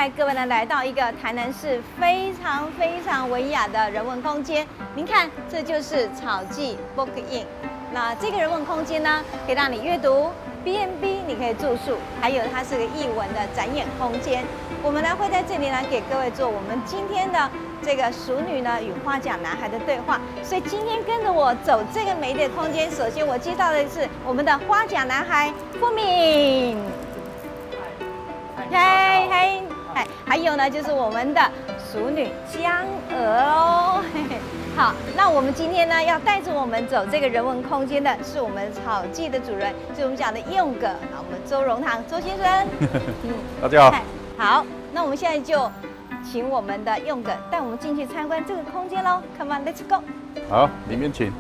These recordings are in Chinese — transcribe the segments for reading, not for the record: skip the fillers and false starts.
带各位呢来到一个台南市非常文雅的人文空间。您看，这就是草记 Book In。那这个人文空间呢，可以让你阅读 B&B， 你可以住宿，还有它是个艺文的展演空间。我们呢会在这里呢给各位做我们今天的这个熟女呢与花甲男孩的对话。所以今天跟着我走这个美丽的空间，首先我介绍的是我们的花甲男孩富敏。嗨嗨嗨，还有呢，就是我们的熟女江娥喽。好，那我们今天呢要带着我们走这个人文空间的是我们草记的主人，就是我们讲的用哥，我们周荣堂周先生。大家好。好，那我们现在就请我们的用哥带我们进去参观这个空间喽。Come on, let's go。好，里面请。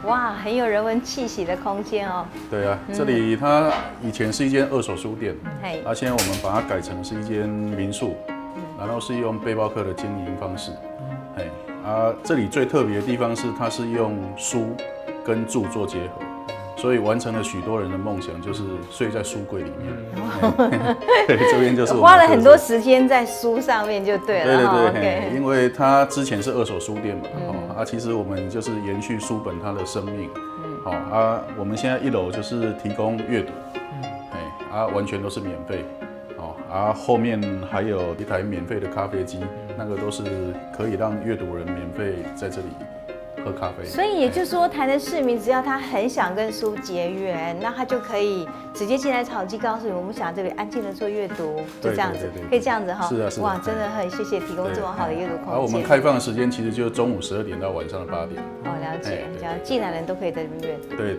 哇，很有人文气息的空间哦。对啊，这里它以前是一间二手书店，现在我们把它改成是一间民宿，然后是用背包客的经营方式。这里最特别的地方是它是用书跟住做结合，所以完成了许多人的梦想，就是睡在书柜里面。对，这边就是我们花了很多时间在书上面就对了。对，因为它之前是二手书店嘛，其实我们就是延续书本它的生命。我们现在1楼就是提供阅读，完全都是免费。后面还有一台免费的咖啡机，那个都是可以让阅读人免费在这里喝咖啡。所以也就是说，台南市民只要他很想跟书结缘，那他就可以直接进来草记，告诉你我们想这里安静的做阅读，就这样子，可以这样子哈。是啊，哇，真的很谢谢提供这么好的阅读空间。我们开放的时间其实就是中午12点到晚上的8点。了解，只要进来的人都可以在这边阅读。对。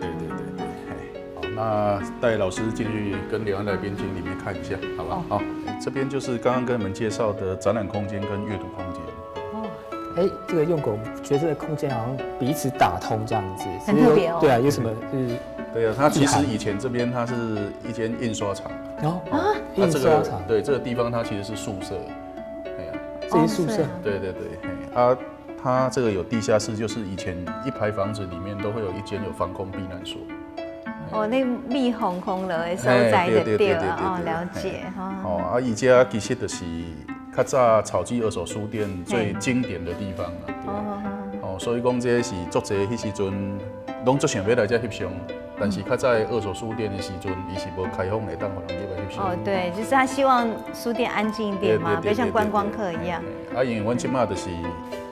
好，那带老师进去跟两岸来宾进里面看一下，好吧？好，这边就是刚刚跟你们介绍的展览空间跟阅读空间。这个用狗觉得这个空间好像彼此打通这样子，很特别哦。对啊，有什么对啊，它其实以前这边它是一间印刷厂。印刷厂。对，这个地方它其实是宿舍。这是宿舍。对。它这个有地下室，就是以前一排房子里面都会有一间有防空避难所。那密封空了的所在就对了。了解。伊家其实就是较早草记二手书店最经典的地方啊。所以讲这是作者迄时阵拢足想要来这翕相，但是较早二手书店的时阵，伊是无开放来当互人入来翕相。对，就是他希望书店安静一点嘛，不要像观光客一样。因为阮即马就是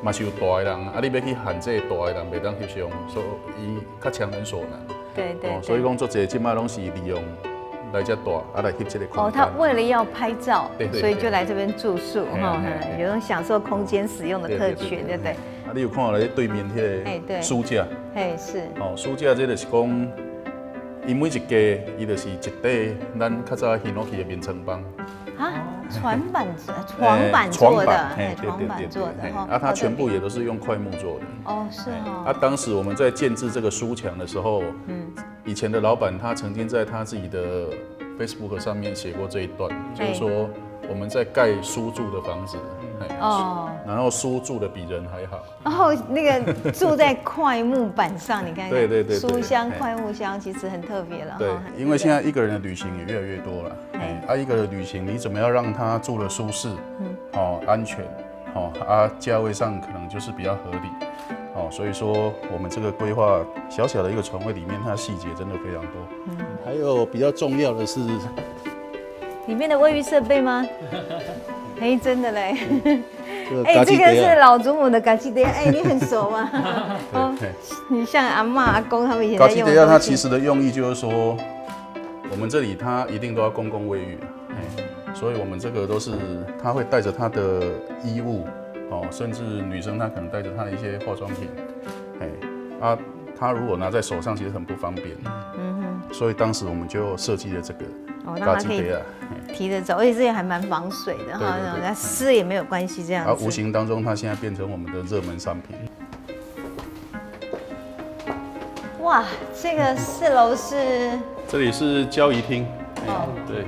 嘛是有大的人，你要去限制大的人袂当翕相，所以较强人所难。对。所以讲作者即马拢是利用来这大来翕这个空间。他为了要拍照，所以就来这边住宿，有种享受空间使用的特权，对不对？你有看到咧对面迄个书架？是。书架这就是讲，伊每一家伊就是一块咱较早希诺去的棉床帮。床板做的，它全部也都是用块木做的。是。当时我们在建制这个书墙的时候，以前的老板他曾经在他自己的 Facebook 上面写过这一段，就是说我们在盖书住的房子，然后书住的比人还好。然后那个住在块木板上，你看，对，书香、块木香其实很特别了。对，因为现在一个人的旅行也越来越多了。一个人的旅行你怎么样让他住得舒适，安全，价位上可能就是比较合理。所以说我们这个规划小小的一个床位里面，它的细节真的非常多。还有比较重要的是，里面的卫浴设备吗？真的嘞。这个这是老祖母的嘎基德，你很熟吗？你像阿嬷、阿公他们以前在用的东西。嘎基德它其实的用意就是说，我们这里它一定都要公共卫浴，所以我们这个都是他会带着他的衣物。甚至女生她可能带着她的一些化妆品，她如果拿在手上其实很不方便，所以当时我们就设计了这个，让她可以提着走，而且这也还蛮防水的哈，那湿也没有关系这样子。无形当中它现在变成我们的热门商品。哇，这个4楼是？这里是交易厅，对。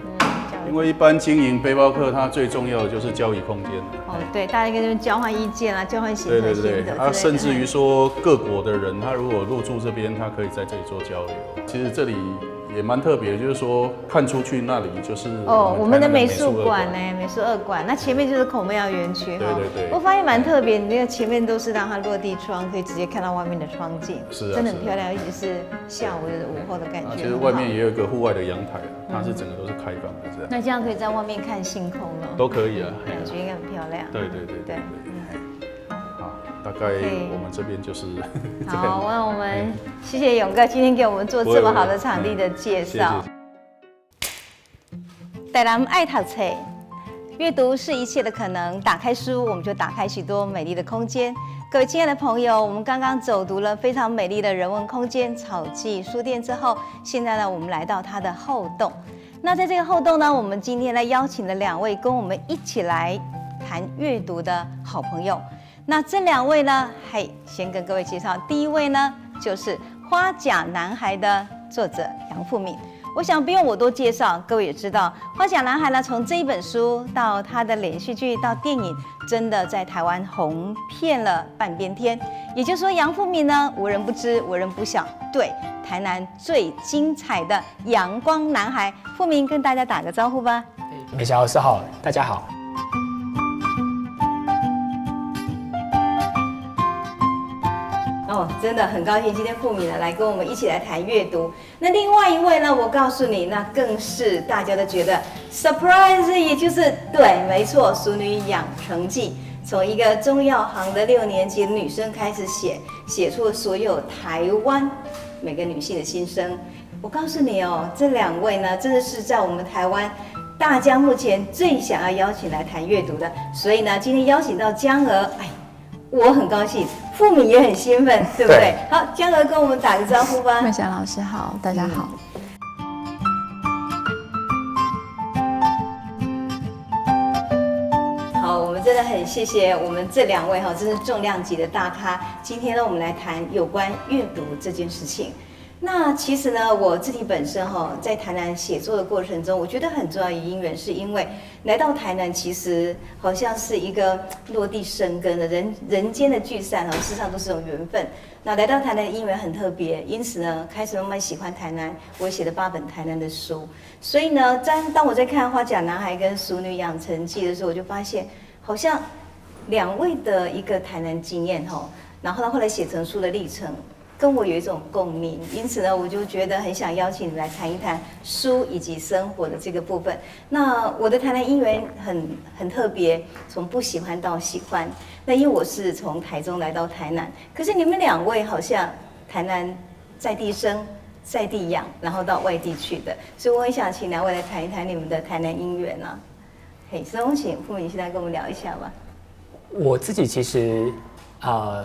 因为一般经营背包客，它最重要的就是交易空间。对，大家跟这边交换意见啊，交换行程心得。甚至于说各国的人，他如果入住这边，他可以在这里做交流。其实这里也蛮特别，就是说看出去那里就是我们的美术馆呢，美术二馆，那前面就是孔庙园区哈。对。我发现蛮特别，你那个前面都是让它落地窗，可以直接看到外面的窗景，是真的很漂亮，尤其是下午的午后的感觉。其实外面也有一个户外的阳台，它是整个都是开放的这样。那这样可以在外面看星空了。都可以啊，感觉应该很漂亮。对。好，大概我们这边就是好，那我们谢谢勇哥今天给我们做这么好的场地的介绍。台南爱读册，阅读是一切的可能。打开书，我们就打开许多美丽的空间。各位亲爱的朋友，我们刚刚走读了非常美丽的人文空间草记书店之后，现在呢，我们来到它的后洞。那在这个后洞呢，我们今天呢邀请了2位跟我们一起来谈阅读的好朋友。那这2位呢，先跟各位介绍，第一位呢就是《花甲男孩》的作者杨富闵。我想不用我多介绍，各位也知道，《花甲男孩》呢，从这一本书到他的连续剧到电影，真的在台湾红遍了半边天。也就是说，杨富闵呢，无人不知，无人不晓，对台南最精彩的阳光男孩。富闵跟大家打个招呼吧。美霞老师好，大家好。真的很高兴今天富闵呢来跟我们一起来谈阅读。那另外一位呢，我告诉你，那更是大家都觉得 surprise， 也就是对，没错，《淑女养成记》从一个中药行的6年级的女生开始写出了所有台湾每个女性的心声。我告诉你哦，这2位呢，真的是在我们台湾大家目前最想要邀请来谈阅读的。所以呢，今天邀请到江娥，我很高兴，富闵也很兴奋，对不对？好，江娥跟我们打个招呼吧。美霞老师好，大家好。好，我们真的很谢谢我们这2位真是重量级的大咖。今天呢，我们来谈有关阅读这件事情。那其实呢，我自己本身在台南写作的过程中，我觉得很重要的因缘，是因为来到台南，其实好像是一个落地生根的人间的聚散事实上都是种缘分。那来到台南的因缘很特别，因此呢，开始慢慢喜欢台南。我也写了8本台南的书，所以呢，当我在看《花甲男孩》跟《淑女养成记》的时候，我就发现好像2位的一个台南经验然后后来写成书的历程，跟我有一种共鸣，因此呢，我就觉得很想邀请你们来谈一谈书以及生活的这个部分。那我的台南姻缘很特别，从不喜欢到喜欢。那因为我是从台中来到台南，可是你们2位好像台南在地生、在地养，然后到外地去的，所以我很想请2位来谈一谈你们的台南姻缘啊。所以我请富闵现在跟我们聊一下吧。我自己其实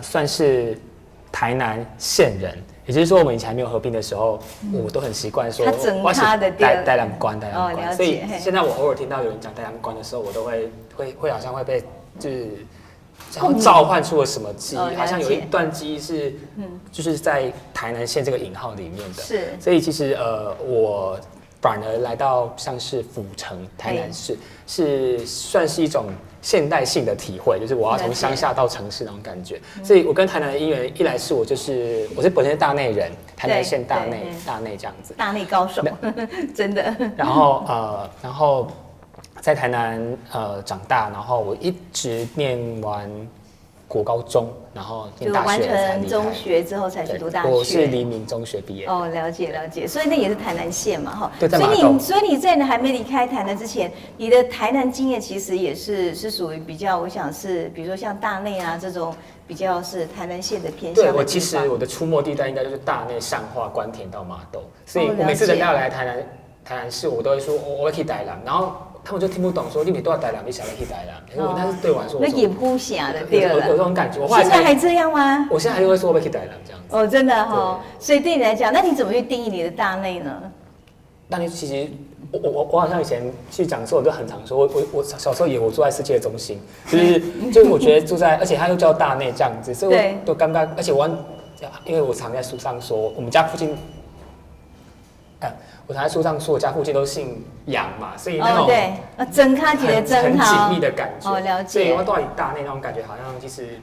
算是台南县人，也就是说，我们以前还没有合并的时候，我都很习惯说，我是台南关。所以现在我偶尔听到有人讲台南关的时候，我都会好像会被就是召唤出了什么记忆，好像有一段记忆是就是在台南县这个引号里面的。是，所以其实我反而来到像是府城台南市，是算是一种现代性的体会，就是我要从乡下到城市那种感觉。所以我跟台南的姻缘，一来是我是本身是大内人，台南县大内这样子，大内高手，真的。然后在台南长大，然后我一直念完国高中，然后念大学才离开，完成中学之后才去读大学。我是黎明中学毕业。哦，了解。所以那也是台南县嘛，哈。对，所以你在还没离开台南之前，你的台南经验其实也是属于比较，我想是比如说像大内啊这种比较是台南县的偏向的地方。对，我其实我的出没地带应该就是大内、善化、关田到麻豆，所以我每次人家来台南市，我都会说我要去台南，然后他们就听不懂，说你每都要台南，你想要去台南。我但是对我来说，那也不想的，对了，有这种感觉。现在还这样吗？我现在还会说我要去台南这样子。哦，真的哈。所以对你来讲，那你怎么去定义你的大内呢？大内其实我好像以前去讲的时候，我就很常说，我小时候我住在世界中心，就是我觉得住在，而且他又叫大内这样子，所以我都尴尬。而且因为我常在书上说，我们家附近。我常在书上说，我家附近都姓杨嘛，所以那种真卡起来真好，很紧密的感觉。了解。所以我到底大内那种感觉，好像其实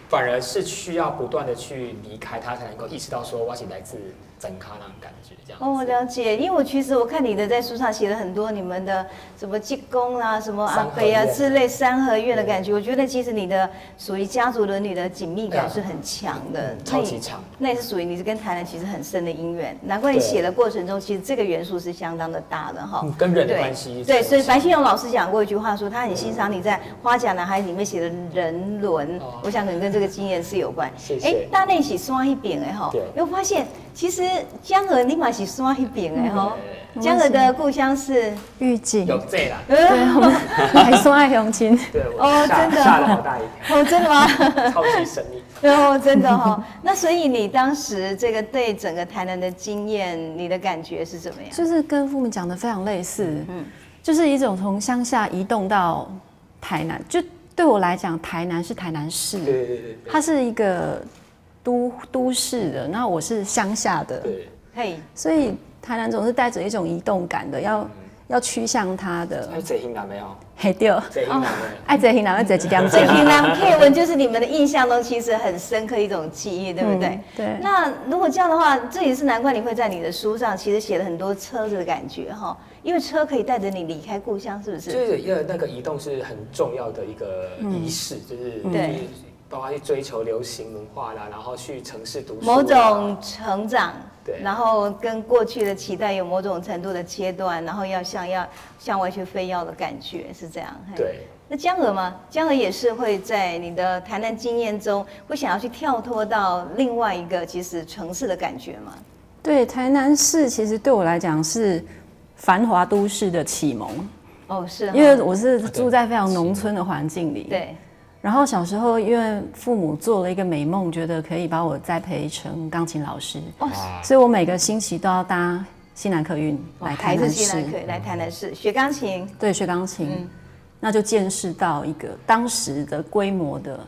反而是需要不断的去离开它，才能够意识到说我是来自整咖那种感觉，这样。哦，了解。因为其实我看你的在书上写了很多你们的什么济公啊、什么阿北啊之类三合院的感觉，我觉得其实你的属于家族伦理的紧密感是很强的，超级强。那也是属于你是跟台南其实很深的姻缘，难怪你写的过程中，其实这个元素是相当的大的哈。跟人的关系。对，所以白先勇老师讲过一句话说，他很欣赏你在《花甲男孩》里面写的人伦，我想可能跟这个经验是有关。谢谢。大内是刷一边哎哈，有发现其实江河立马是刷一边哎哈。江河的故乡是玉井，有这啦，对，我们还刷乡亲。对，哦，真的吓了好大一跳。哦，真的吗？超级神秘。哦，真的哈。那所以你当时这个对整个台南的经验，你的感觉是怎么样？就是跟父母讲的非常类似，就是一种从乡下移动到台南，就对我来讲，台南是台南市，对，它是一个都市的，然后我是乡下的，对，嘿，所以台南总是带着一种移动感的，要趋向它的。还坐行人没有？嘿对，坐行人没有？爱坐行人要坐几点钟？这平南 K 文就是你们的印象中其实很深刻一种记忆，对不对？对。那如果这样的话，这也是难怪你会在你的书上其实写了很多车子的感觉哈，因为车可以带着你离开故乡，是不是？就是那个移动是很重要的一个仪式，就是对。包括去追求流行文化啦，然后去城市读书，某种成长，对，然后跟过去的期待有某种程度的切断，然后要向外去飞跃的感觉，是这样。对。那江河吗？江河也是会在你的台南经验中，会想要去跳脱到另外一个其实城市的感觉吗？对，台南市其实对我来讲是繁华都市的启蒙。哦，是，因为我是住在非常农村的环境里。对。然后小时候，因为父母做了一个美梦，觉得可以把我栽培成钢琴老师，所以我每个星期都要搭西南客运来台南市，来台南市学钢琴。对，学钢琴，那就见识到一个当时的规模的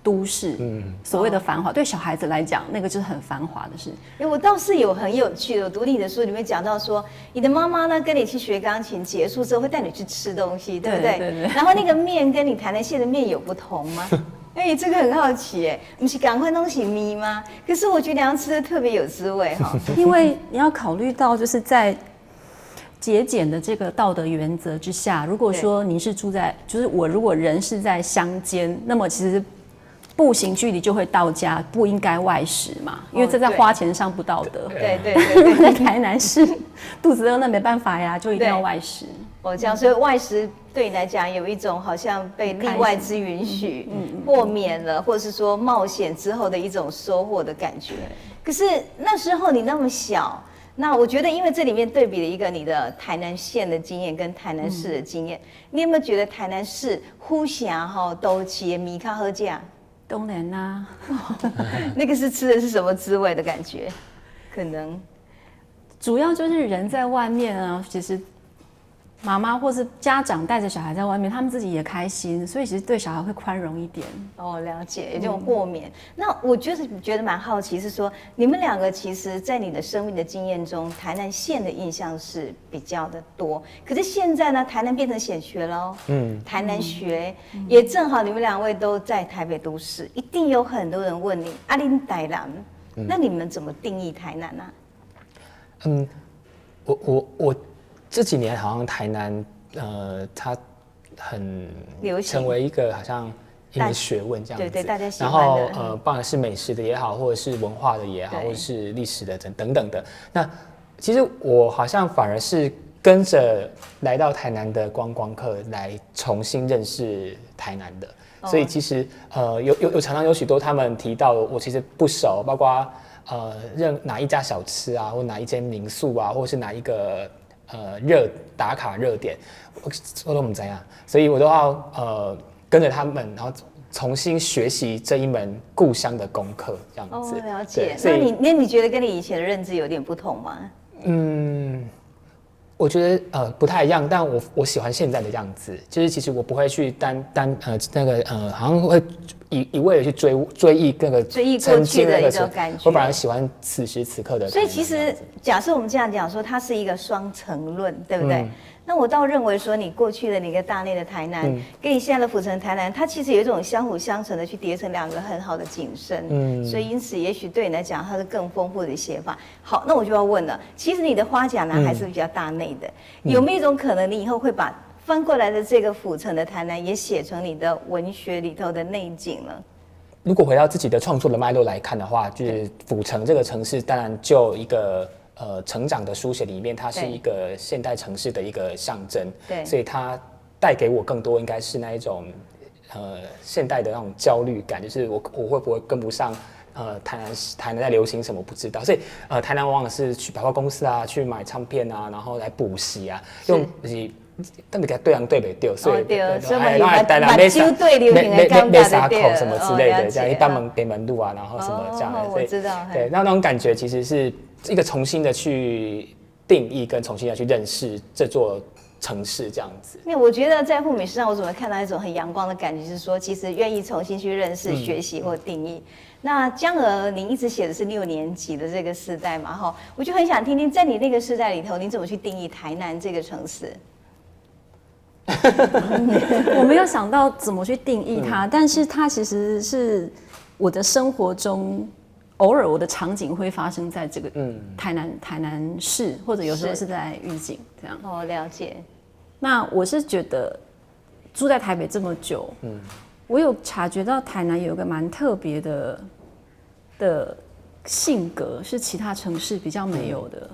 都市，所谓的繁华，对小孩子来讲，那个就是很繁华的事。我倒是有很有趣的，我读你的书里面讲到说，你的妈妈呢跟你去学钢琴，结束之后会带你去吃东西，对不对？对。然后那个面跟你台南县的面有不同吗？这个很好奇哎，不是赶快东西咪吗？可是我觉得那样吃的特别有滋味哈，因为你要考虑到就是在节俭的这个道德原则之下，如果说你是住在，就是我如果人是在乡间，那么其实步行距离就会到家，不应该外食嘛，因为这在花钱上不道德。对。在台南市肚子饿那没办法呀，就一定要外食。这样，所以外食对你来讲有一种好像被例外之允许，豁免了，或者是说冒险之后的一种收获的感觉。可是那时候你那么小，那我觉得因为这里面对比了一个你的台南县的经验跟台南市的经验，你有没有觉得台南市呼峡都吃的米较好吃？当然啦，那个是吃的是什么滋味的感觉？可能主要就是人在外面啊，其实妈妈或是家长带着小孩在外面，他们自己也开心，所以其实对小孩会宽容一点。哦，了解，有这种豁免。那我就是觉得蛮好奇，是说你们两个其实，在你的生命的经验中，台南县的印象是比较的多。可是现在呢，台南变成显学喽，台南学也正好，你们两位都在台北都市，一定有很多人问你，阿林台南，那你们怎么定义台南呢？我这几年好像台南，它很流行，成为一个好像一门学问这样子。对，大家喜欢的。然后不管是美食的也好，或者是文化的也好，或者是历史的等等的。那其实我好像反而是跟着来到台南的观光客来重新认识台南的。所以其实有常常有许多他们提到我其实不熟，包括哪一家小吃啊，或哪一间民宿啊，或是哪一个打卡热点，我都不知道，所以我都要跟着他们，然后重新学习这一门故乡的功课，这样子。了解。那你觉得跟你以前的认知有点不同吗？我觉得不太一样，但我喜欢现在的样子，就是其实我不会去好像会一味的去追忆那个过去的一种感觉，我反而喜欢此时此刻的。所以其实假设我们这样讲说，它是一个双层论，对不对？那我倒认为说，你过去的那个大内的台南，跟你现在的府城台南，它其实有一种相辅相成的去叠成2个很好的景深。所以因此也许对你来讲，它是更丰富的写法。好，那我就要问了，其实你的花甲南还是比较大内的，有没有一种可能，你以后会把翻过来的这个府城的台南也写成你的文学里头的内景呢？如果回到自己的创作的脉络来看的话，就是府城这个城市，当然就一个成长的书写里面，它是一个现代城市的一个象征，对，所以它带给我更多应该是那一种现代的那种焦虑感，就是我会不会跟不上台南在流行什么不知道，所以台南往往是去百货公司啊，去买唱片啊，然后来补习啊，用但你给他对人对不对，所以买酒对流行的尴尬的对，什么之类的，这样一般北门路啊，然后什么这样的，我知道，对，那种感觉其实是一个重新的去定义跟重新的去认识这座城市这样子。因为我觉得在富美诗上，我怎么看到一种很阳光的感觉，是说其实愿意重新去认识、学习或定义。那江娥，您一直写的是6年级的这个世代嘛，哈，我就很想听听，在你那个世代里头，你怎么去定义台南这个城市？我没有想到怎么去定义它，但是它其实是我的生活中偶尔我的场景会发生在这个台南市，或者有时候是在玉井这样。哦，了解。那我是觉得住在台北这么久，我有察觉到台南有一个蛮特别的性格，是其他城市比较没有的，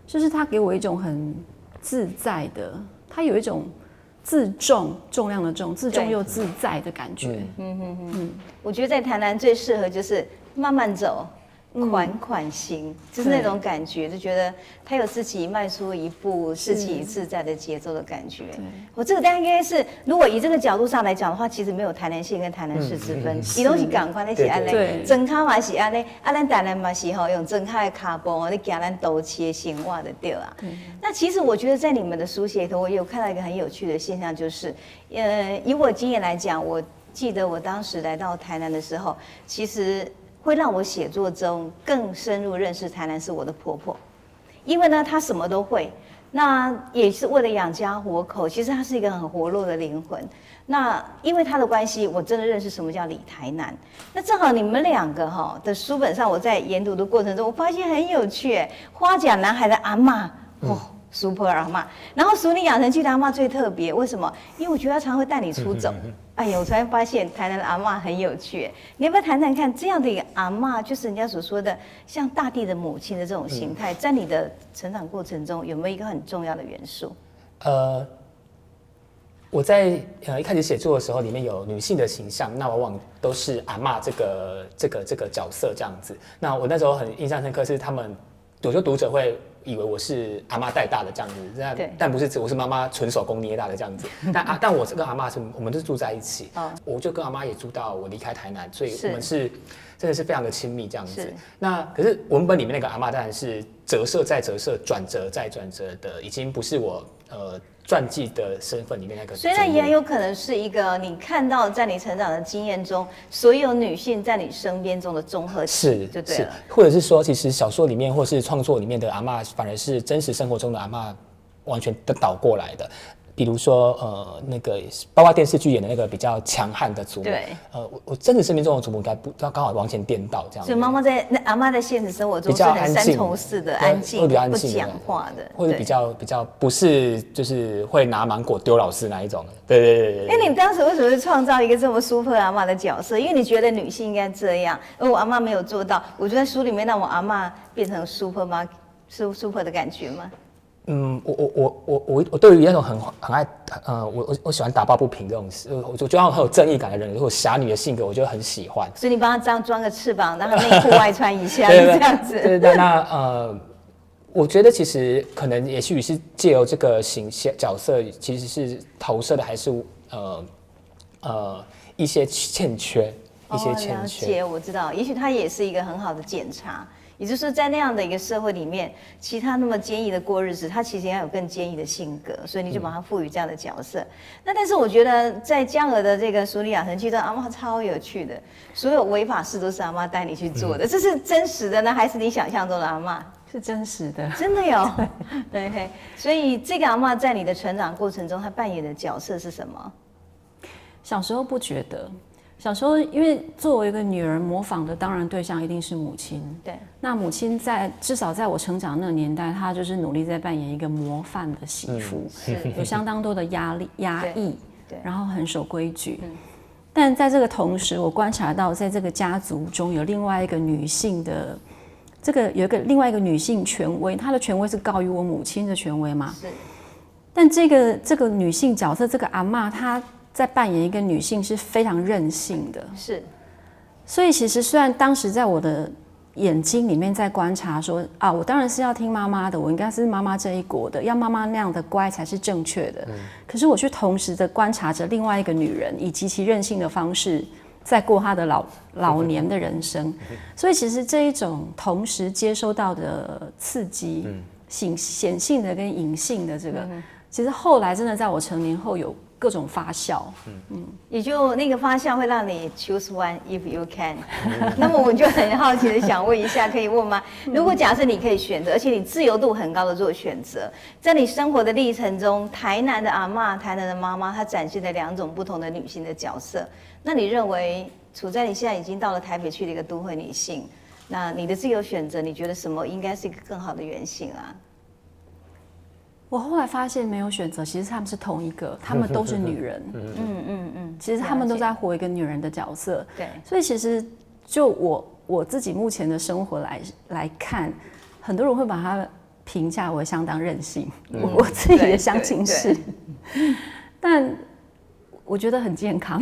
就是它给我一种很自在的，它有一种重量的重，自重又自在的感觉。我觉得在台南最适合就是慢慢走，款行，就是那种感觉，就觉得他有自己迈出一步自己自在的节奏的感觉。我这个大概应该是，如果以这个角度上来讲的话，其实没有台南县跟台南市之分，伊拢是同款的是安尼，真卡嘛是安尼，咱台南嘛是吼用真卡的脚步，你行咱都市的生活的对啊。那其实我觉得在你们的书写里头，我有看到一个很有趣的现象，就是以我经验来讲，我记得我当时来到台南的时候，其实会让我写作中更深入认识台南是我的婆婆，因为呢，她什么都会，那也是为了养家活口。其实她是一个很活络的灵魂。那因为她的关系，我真的认识什么叫李台南。那正好你们2个的书本上，我在研读的过程中，我发现很有趣，花甲男孩的阿嬷super 阿嬷，然后熟女养成记的阿嬷最特别，为什么？因为我觉得她常会带你出走。哎呀，我突然发现台南的阿嬷很有趣，你要不要谈谈看这样的一个阿嬷，就是人家所说的像大地的母亲的这种形态，在你的成长过程中有没有一个很重要的元素？我在一开始写作的时候，里面有女性的形象，那往往都是阿嬷这个角色这样子。那我那时候很印象深刻，是他们有时候读者会以为我是阿嬷带大的这样子，但不是，我是妈妈纯手工捏大的这样子。但我跟阿嬷我们是住在一起，我就跟阿嬷也住到我离开台南，所以我们是真的是非常的亲密这样子。那可是文本里面那个阿嬷当然是折射再折射，转折再转折的，已经不是我传记的身份里面那个。所以那也有可能是一个你看到在你成长的经验中，所有女性在你身边中的综合体，就对了。或者是说，其实小说里面或是创作里面的阿嬷，反而是真实生活中的阿嬷完全的倒过来的。比如说，那个包括电视剧演的那个比较强悍的祖母，对，我真的生命中的祖母应该不刚好完全颠倒这样。所以阿嬷在现实生活中是很三重式的安静，不讲话的，或者比较不是就是会拿芒果丢老师那一种。对。那你当时为什么会创造一个这么 super 阿嬷的角色？因为你觉得女性应该这样，而我阿嬷没有做到。我就在书里面让我阿嬷变成 super 吗？super 的感觉吗？我对于那种很爱我喜欢打抱不平这种事，我觉得很有正义感的人，如果侠女的性格，我就很喜欢。所以你帮他这样装个翅膀，让他内裤外穿一下，这样子。对，那我觉得其实可能也许是借由这个角色，其实是投射的还是一些欠缺，了解，我知道，也许他也是一个很好的检查。也就是说，在那样的一个社会里面，其他那么坚毅的过日子，他其实要有更坚毅的性格，所以你就把他赋予这样的角色。那但是我觉得，在江娥的这个《淑女养成记》中，阿嬷超有趣的，所有违法事都是阿嬷带你去做的，这是真实的呢，还是你想象中的阿嬷？是真实的，真的有。对，所以这个阿嬷在你的成长过程中，她扮演的角色是什么？小时候不觉得，小时候因为作为一个女儿，模仿的当然对象一定是母亲。对，那母亲至少在我成长那个年代，她就是努力在扮演一个模范的媳妇，有相当多的压抑，然后很守规矩。但在这个同时，我观察到，在这个家族中有另外一个女性的。有另外一个女性权威，她的权威是高于我母亲的权威嘛？是。但这个女性角色，这个阿嬷，她在扮演一个女性是非常任性的。是。所以其实虽然当时在我的眼睛里面在观察说啊，我当然是要听妈妈的，我应该是妈妈这一国的，要妈妈那样的乖才是正确的。可是我却同时的观察着另外一个女人以极其任性的方式。在过他的老年的人生，所以其实这一种同时接收到的刺激，显性的跟隐性的这个，其实后来真的在我成年后有各种发酵，也就那个发酵会让你 choose one if you can。那么我就很好奇的想问一下，可以问吗？如果假设你可以选择，而且你自由度很高的做选择，在你生活的历程中，台南的阿嬷、台南的妈妈，她展现了2种不同的女性的角色。那你认为处在你现在已经到了台北区的一个都会女性，那你的自由选择，你觉得什么应该是一个更好的原型啊？我后来发现没有选择，其实他们是同一个，他们都是女人。其实他们都在活一个女人的角色。对。所以其实就我自己目前的生活来看，很多人会把它评价为相当任性。我自己的相亲是，但。我觉得很健康，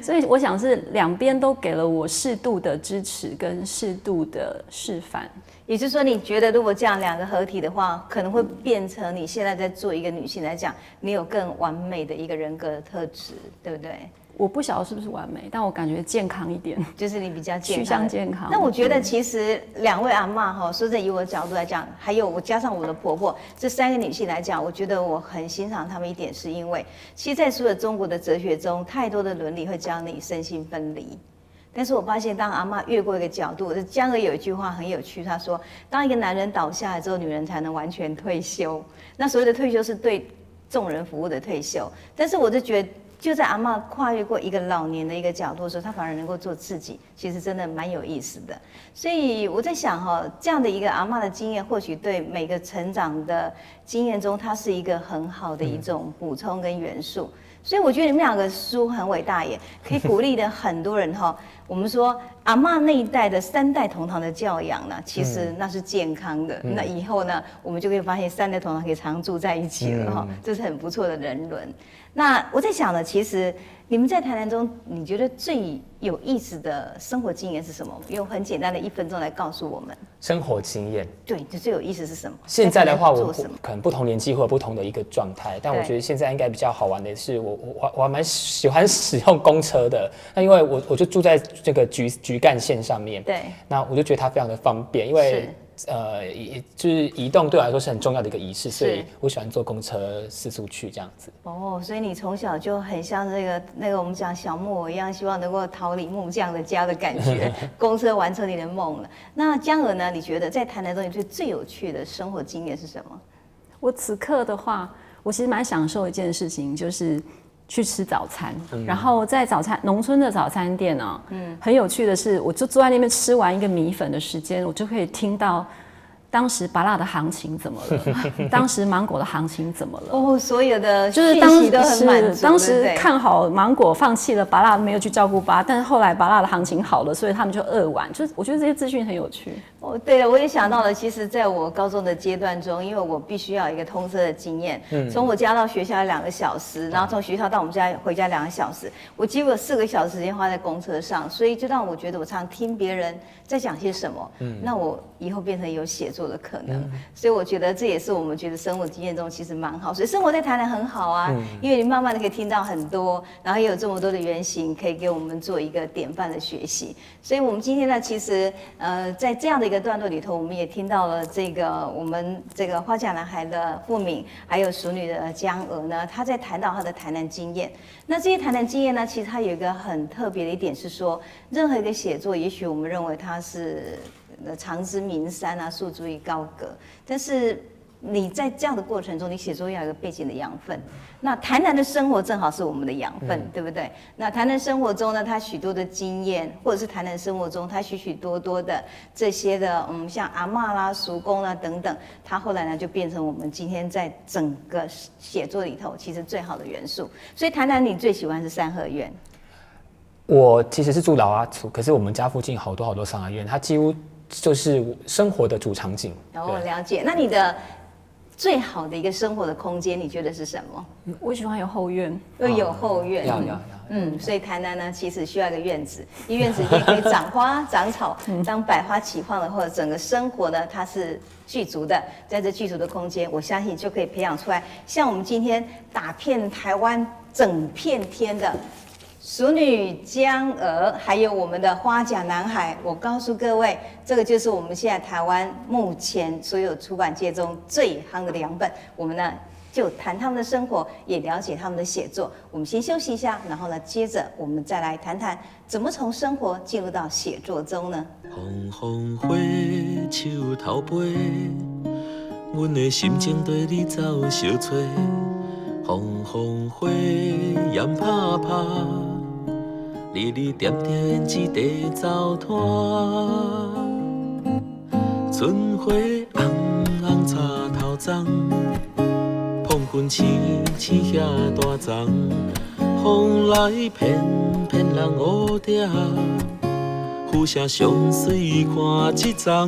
所以我想是两边都给了我适度的支持跟适度的示范。也就是说，你觉得如果这样2个合体的话，可能会变成你现在在做一个女性来讲，你有更完美的一个人格的特质，对不对？我不晓得是不是完美，但我感觉健康一点，就是你比较健康，趋向健康。那我觉得其实2位阿嬷哈，说真的，以我的角度来讲，还有我加上我的婆婆，这3个女性来讲，我觉得我很欣赏她们一点，是因为其实，在所有中国的哲学中，太多的伦理会教你身心分离。但是我发现，当阿嬷越过一个角度，江娥有一句话很有趣，她说：“当一个男人倒下来之后，女人才能完全退休。那所谓的退休是对众人服务的退休。但是我就觉得。就在阿嬷跨越过一个老年的一个角度的时候，她反而能够做自己，其实真的蛮有意思的。所以我在想哈，这样的一个阿嬷的经验，或许对每个成长的经验中，它是一个很好的一种补充跟元素。所以我觉得你们2个书很伟大耶，可以鼓励的很多人哈。我们说阿嬷那一代的3代同堂的教养呢，其实那是健康的。那以后呢，我们就可以发现3代同堂可以常住在一起了哈，这是很不错的人伦。那我在想呢，其实你们在台南中，你觉得最有意思的生活经验是什么？用很简单的1分钟来告诉我们。生活经验，对，这最有意思是什么？现在的话，我可能不同年纪会有不同的一个状态，但我觉得现在应该比较好玩的是，我还蛮喜欢使用公车的。那因为我就住在这个橘干线上面，对，那我就觉得它非常的方便，因为就是移动对我来说是很重要的一个仪式，所以我喜欢坐公车四处去这样子。哦，所以你从小就很像那个我们讲小木偶一样，希望能够逃离木匠的家的感觉，公车完成你的梦了。那江娥呢？你觉得在台南中你最有趣的生活经验是什么？我此刻的话，我其实蛮享受一件事情，就是去吃早餐，然后在农村的早餐店啊，很有趣的是，我就坐在那边吃完一个米粉的时间，我就可以听到当时芭乐的行情怎么了，当时芒果的行情怎么了？哦，所有的就是当时看好芒果，放弃了芭乐，没有去照顾但是后来芭乐的行情好了，所以他们就2碗。就是我觉得这些资讯很有趣。哦，对了，我也想到了，其实在我高中的阶段中，因为我必须要有一个通车的经验，从我家到学校2个小时，然后从学校到我们家回家2个小时，我几乎有4个小时时间花在公车上，所以就让我觉得我常听别人在讲些什么，那我以后变成有写作的可能，所以我觉得这也是我们觉得生活经验中其实蛮好，所以生活在台南很好啊，因为你慢慢的可以听到很多，然后也有这么多的原型可以给我们做一个典范的学习，所以我们今天呢，其实在这样的一个段落里头，我们也听到了我们这个花甲男孩的富敏，还有淑女的江娥呢，他在谈到他的台南经验。那这些台南经验呢，其实它有一个很特别的一点是说，任何一个写作，也许我们认为它是长知名山啊，诉诸于高阁。但是你在这样的过程中，你写作要有一个背景的养分。那台南的生活正好是我们的养分，对不对？那台南生活中呢，它许多的经验，或者是台南生活中它许许多多的这些的，像阿嬷啦、叔公啦等等，它后来呢就变成我们今天在整个写作里头其实最好的元素。所以台南你最喜欢是三合院。我其实是住老阿厝，可是我们家附近好多三合院，它几乎就是生活的主场景。我了解。那你的最好的一个生活的空间，你觉得是什么？我喜欢有后院，有后院。所以台南呢，其实需要一个院子，一院子也可以长花长草，当百花齐放的，或者整个生活呢，它是具足的。在这具足的空间，我相信就可以培养出来，像我们今天打遍台湾整片天的淑女江娥，还有我们的花甲男孩。我告诉各位，这个就是我们现在台湾目前所有出版界中最夯的2本。我们呢就谈他们的生活，也了解他们的写作。我们先休息一下，然后呢，接着我们再来谈谈怎么从生活进入到写作中呢？风风花树头飞，阮的心情对你走相找。风风花烟拍拍，离离点点一地走拖。春花红红插头丛，碰棍青青遐大丛。风来片片人乌蝶，浮城上水看一丛。